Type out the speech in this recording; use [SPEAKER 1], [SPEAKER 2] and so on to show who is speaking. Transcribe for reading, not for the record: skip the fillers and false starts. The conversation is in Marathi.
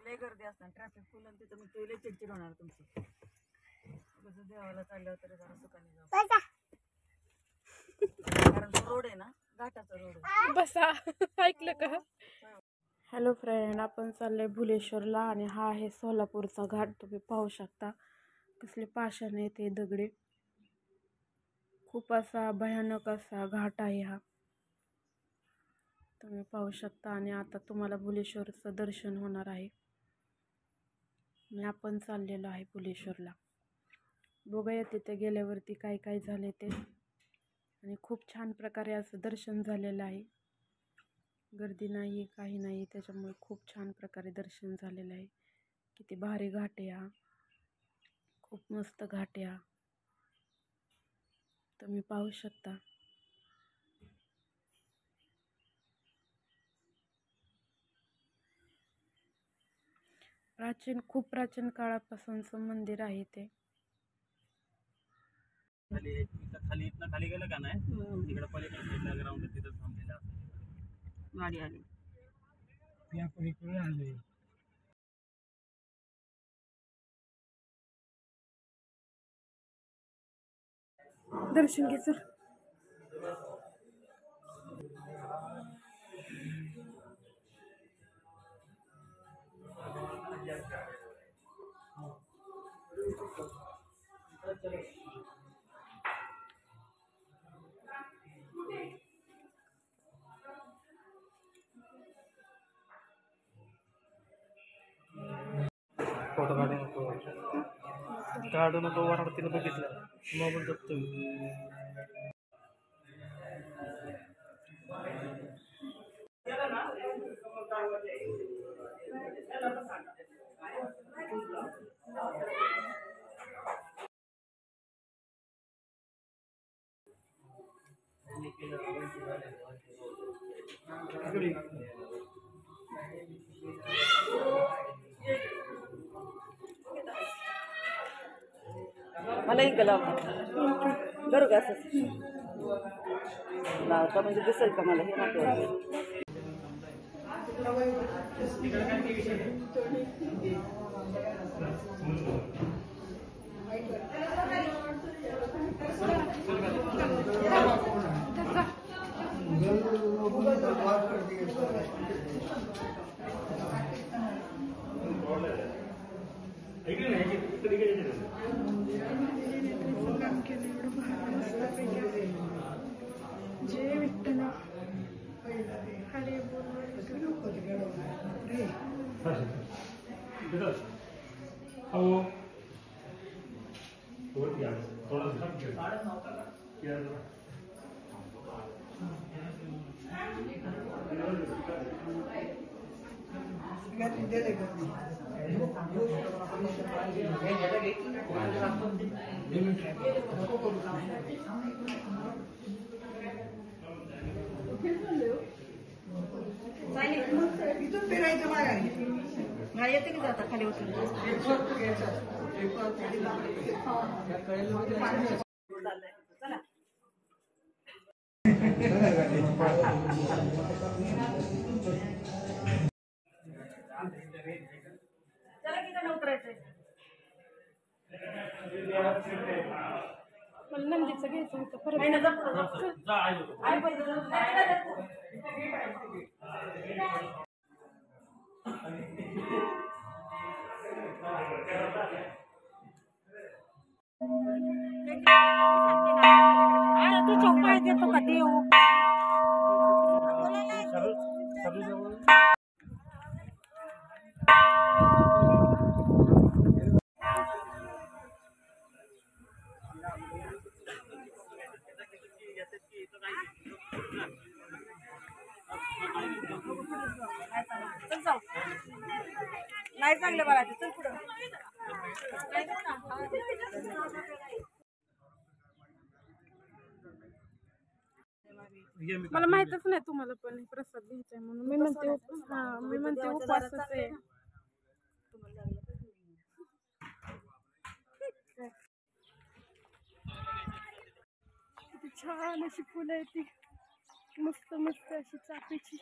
[SPEAKER 1] लय गर्दी असणार, ट्रॅफिक फुल आणि तिथं मग लय चिडचिड होणार तुमची. कसं देवाला चालल्यावर तरी जरा सुखाने जाऊ, कारण तो रोड आहे ना घाटाचा रोड आहे.
[SPEAKER 2] बसा ऐकलं का? हॅलो फ्रेंड, आपण चाललोय भुलेश्वरला आणि हा आहे सोलापूरचा घाट. तुम्ही पाहू शकता कसले पाषाण आहे ते दगडे. खूप असा भयानक असा घाट आहे हा, तुम्ही पाहू शकता. आणि आता तुम्हाला भुलेश्वरचं दर्शन होणार आहे. आणि आपण चाललेलो आहे भुलेश्वरला. बघूया तिथे गेल्यावरती काय काय झाले ते. आणि खूप छान प्रकारे असं दर्शन झालेलं आहे, गर्दी नाही काही नाही, त्याच्यामुळे खूप छान प्रकारे दर्शन झालेलं आहे. किती भारी घाट आहे हा, खूप मस्त घाट आहे हा, तुम्ही पाहू शकता. खूप प्राचीन काळापासूनचं मंदिर आहे ते.
[SPEAKER 3] खाली इथनं खाली गेलं का नाही, तिकडे पलीकडे साईडला ग्राउंड आहे, तिथं थांबलेलं असं
[SPEAKER 1] गाडी आली
[SPEAKER 3] या पलीकडे आले.
[SPEAKER 2] दर्शन घ्यायचं.
[SPEAKER 3] फोटो काढू नको वराड तिला बघितलं मोबाईल जपतो.
[SPEAKER 1] मला इकडे लावता बरं का, असंच लावता म्हणजे दिसेल का मला हे महत्वाचं.
[SPEAKER 2] जय विठ्ठल हरे बोल.
[SPEAKER 1] इथून फिरायचं मागे येते की जाता खाली उतरून. चला की त्यांना उतरायचंय.
[SPEAKER 2] मला नंदीचं घ्यायचं होतं परत. तू चौपाय देतो का देऊ.
[SPEAKER 1] नाही चांगलं मला चल पुढं.
[SPEAKER 2] मला माहितच नाही तुम्हाला पण प्रसाद घ्यायचा म्हणून मी म्हणते. हा मी म्हणते उपवासच आहे. किती छान अशी फुलं आहे ती, मस्त मस्त अशी चाफ्याची.